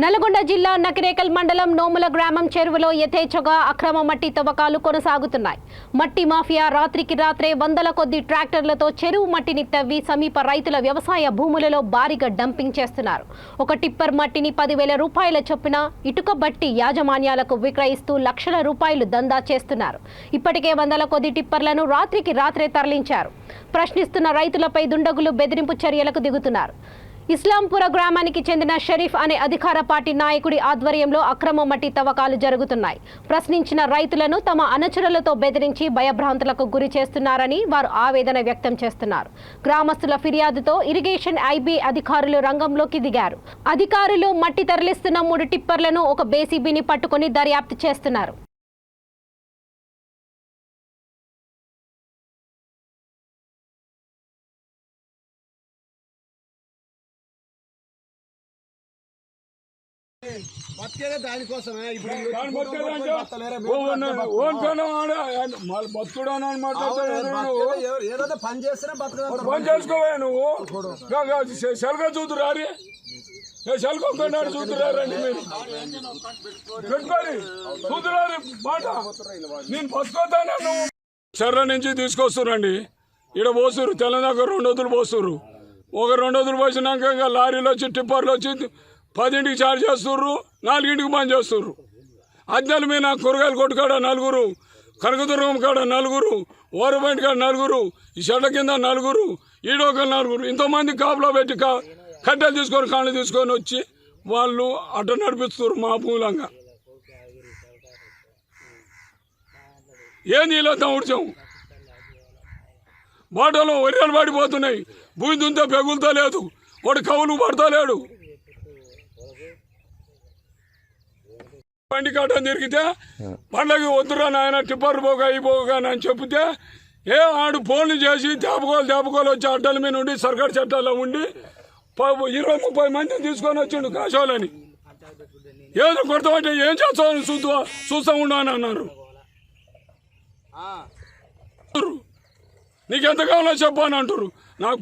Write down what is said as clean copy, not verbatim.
నల్గొండ జిల్లా నకిరేకల్ మండలం నోముల గ్రామం చెరువులో యథేచ్ఛగా అక్రమ మట్టి తవ్వకాలు కొనసాగుతున్నాయి. మట్టి మాఫియా రాత్రికి రాత్రే వందల కొద్ది ట్రాక్టర్లతో చెరువు మట్టిని తవ్వి సమీప రైతుల వ్యవసాయ భూములలో భారీగా డంపింగ్ చేస్తున్నారు. ఒక టిప్పర్ మట్టిని 10,000 రూపాయల చొప్పున ఇటుక బట్టి యాజమాన్యాలకు విక్రయిస్తూ లక్షల రూపాయలు దందా చేస్తున్నారు. ఇప్పటికే వందల కొద్ది టిప్పర్లను రాత్రికి రాత్రే తరలించారు. ప్రశ్నిస్తున్న రైతులపై దుండగులు బెదిరింపు చర్యలకు దిగుతున్నారు. ఇస్లాంపుర గ్రామానికి చెందిన షరీఫ్ అనే అధికార పార్టీ నాయకుడి ఆధ్వర్యంలో అక్రమ మట్టి తవ్వకాలు జరుగుతున్నాయి. ప్రశ్నించిన రైతులను తమ అనుచరులతో బెదిరించి భయభ్రాంతులకు గురి చేస్తున్నారని వారు ఆవేదన వ్యక్తం చేస్తున్నారు. గ్రామస్తుల ఫిర్యాదుతో ఇరిగేషన్ ఐబీ అధికారులు రంగంలోకి దిగారు. అధికారులు మట్టి తరలిస్తున్న 3 టిప్పర్లను ఒక బేసీబీని పట్టుకుని దర్యాప్తు చేస్తున్నారు. దానికోసమే ఇప్పుడు ఏదో పని చేస్తేనే పని చేసుకోవా నువ్వు సెల్గా చూతురారి సెల్కొన్నాడు చూతురారండి మీరు పెట్టుకొని చూతురారి మాట నేను పట్టుకోతాను. నువ్వు చెర్ర నుంచి తీసుకొస్తురండి. ఇక్కడ పోస్తురు తెలంగాణ 200 పోస్తురు. ఒక 200 పోసినాక ఇంకా లారీలు వచ్చి టిప్పర్లు వచ్చి 10ంటికి చార్జ్ చేస్తుర్రు, 4ంటికి బంద్ చేస్తుర్రు. అద్దెల మీద కూరగాయలు కొట్టుకాడ 4, కనకదుర్గం కాడ 4, ఓరబంటి కాడ 4, ఈ చెట్ల కింద 4, ఈడొక 4, ఇంతమంది కాపులో పెట్టి కట్టెలు తీసుకొని కాళ్ళు తీసుకొని వచ్చి వాళ్ళు అడ్డ నడిపిస్తున్నారు మా మూలంగా. ఏం నీళ్ళతో ఉడిచాం బాటలో ఒర్రెలు పడిపోతున్నాయి. భూమి దుంత పెగులుతా లేదు, వాడు కవులు పడతా లేడు. బండి కాటం తిరిగితే పండగ వద్దురా నాయన టిప్పర్ పోగా అయిపోగా అని చెప్తే ఆడు ఫోన్లు చేసి దేపకోలు వచ్చి అడ్డల మీద ఉండి సర్కారు చట్టాల్లో ఉండి 20-30 మందిని తీసుకొని వచ్చిండు కాశోలని. ఏదో కొడతామంటే ఏం చేస్తామని చూస్తా ఉండని అన్నారు. నీకెంత కావాలో చెప్పని అంటారు. నాకు